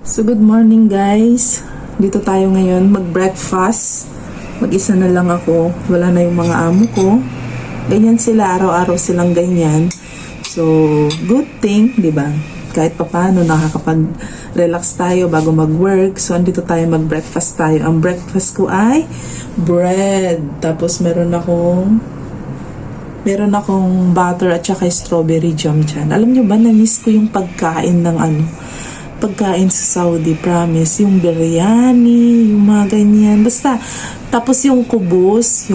So good morning guys. Dito tayo ngayon mag-breakfast. Mag-isa na lang ako. Wala na yung mga amo ko. Ganyan sila, araw-araw silang ganyan. So good thing, 'di ba? Kahit papaano nakakapag-relax tayo bago mag-work. So andito tayo mag-breakfast tayo. Ang breakfast ko ay bread. Tapos meron akong butter at saka strawberry jam dyan. Alam nyo ba, na-miss ko yung pagkain ng pagkain sa Saudi, promise. Yung biryani, yung mga ganyan. Basta, tapos yung kubos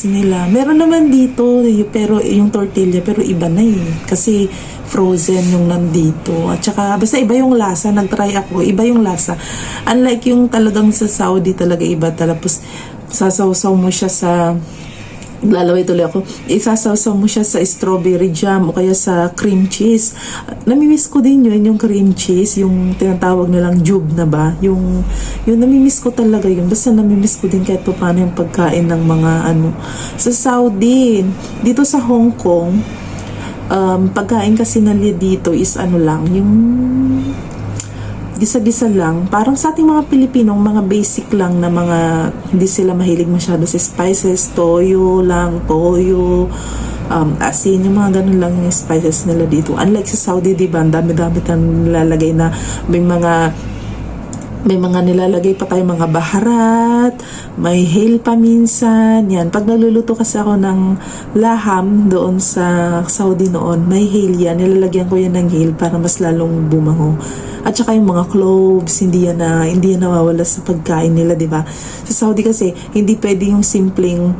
nila. Meron naman dito, pero yung tortilla, pero iba na eh. Kasi frozen yung nandito. At saka, basta iba yung lasa. Nag-try ako, iba yung lasa. Unlike yung talagang sa Saudi, talaga iba. Tapos, sasawsaw mo siya sa lalaway tuloy ako. Isasawsaw mo siya sa strawberry jam o kaya sa cream cheese. Namimiss ko din yun, yung cream cheese, yung tinatawag nilang jube na ba? Yung namimiss ko talaga yun. Basta namimiss ko din kahit paano yung pagkain ng mga sa Saudi. Dito sa Hong Kong, pagkain kasi nila dito is lang, yung gisa-gisa lang. Parang sa ating mga Pilipinong, mga basic lang na mga, hindi sila mahilig masyado sa spices, toyo, asin, yung mga ganun lang yung spices nila dito. Unlike sa Saudi, diba, ang dami-dami tayong nilalagay na may mga nilalagay pa tayo mga baharat, may hale pa minsan. Yan, pag naluluto kasi ako ng laham doon sa Saudi noon, may hale yan. Nilalagyan ko yan ng hale para mas lalong bumango. At saka yung mga cloves, hindi yan nawawala sa pagkain nila, 'di ba? Sa Saudi kasi hindi pwede yung simpleng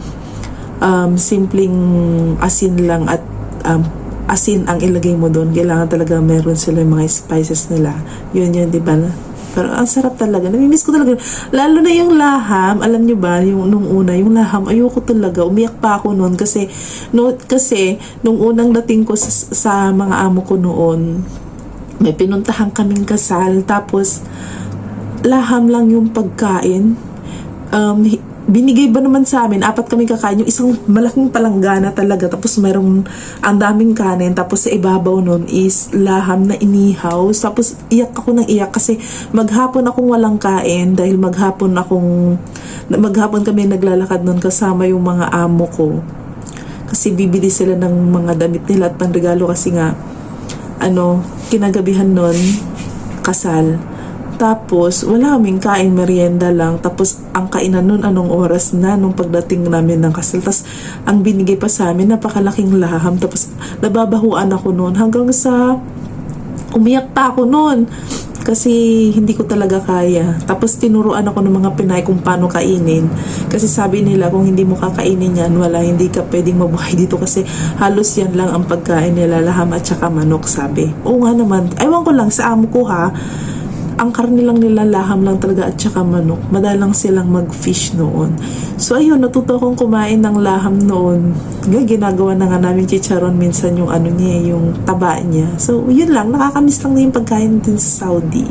asin lang at asin ang ilagay mo doon. Kailangan talaga meron sila yung mga spices nila. Yun, 'di ba? Pero ang sarap talaga. Namimiss ko talaga. Lalo na yung laham. Alam nyo ba, nung una, yung laham, ayoko talaga. Umiyak pa ako noon kasi nung unang dating ko sa mga amo ko noon, may pinuntahan kaming kasal. Tapos, laham lang yung pagkain. Binigay ba naman sa amin, 4 kami kakain, yung isang malaking palanggana talaga, tapos merong ang daming kanin, tapos sa ibabaw nun is laham na inihaw. Tapos iyak ako ng iyak kasi maghapon akong walang kain dahil maghapon kami naglalakad nun kasama yung mga amo ko, kasi bibili sila ng mga damit nila at panregalo kasi nga kinagabihan nun kasal. Tapos, wala kaming kain, merienda lang. Tapos, ang kainan nun, anong oras na, nung pagdating namin ng kasal. Tapos, ang binigay pa sa amin, napakalaking laham. Tapos, nababahuan ako nun. Hanggang sa, umiyak pa ako nun. Kasi, hindi ko talaga kaya. Tapos, tinuruan ako ng mga Pinay kung paano kainin. Kasi sabi nila, kung hindi mo kakainin yan, hindi ka pwedeng mabuhay dito. Kasi, halos yan lang ang pagkain nila, laham at saka manok, sabi. Oo nga naman. Ewan ko lang, sa amo ko ha, ang karne lang nila, laham lang talaga at saka manok. Madalang silang mag-fish noon. So ayun, natuto akong kumain ng laham noon. Ginagawa na nga namin chicharon minsan yung yung taba niya. So yun lang, nakakamiss lang na yung pagkain din sa Saudi.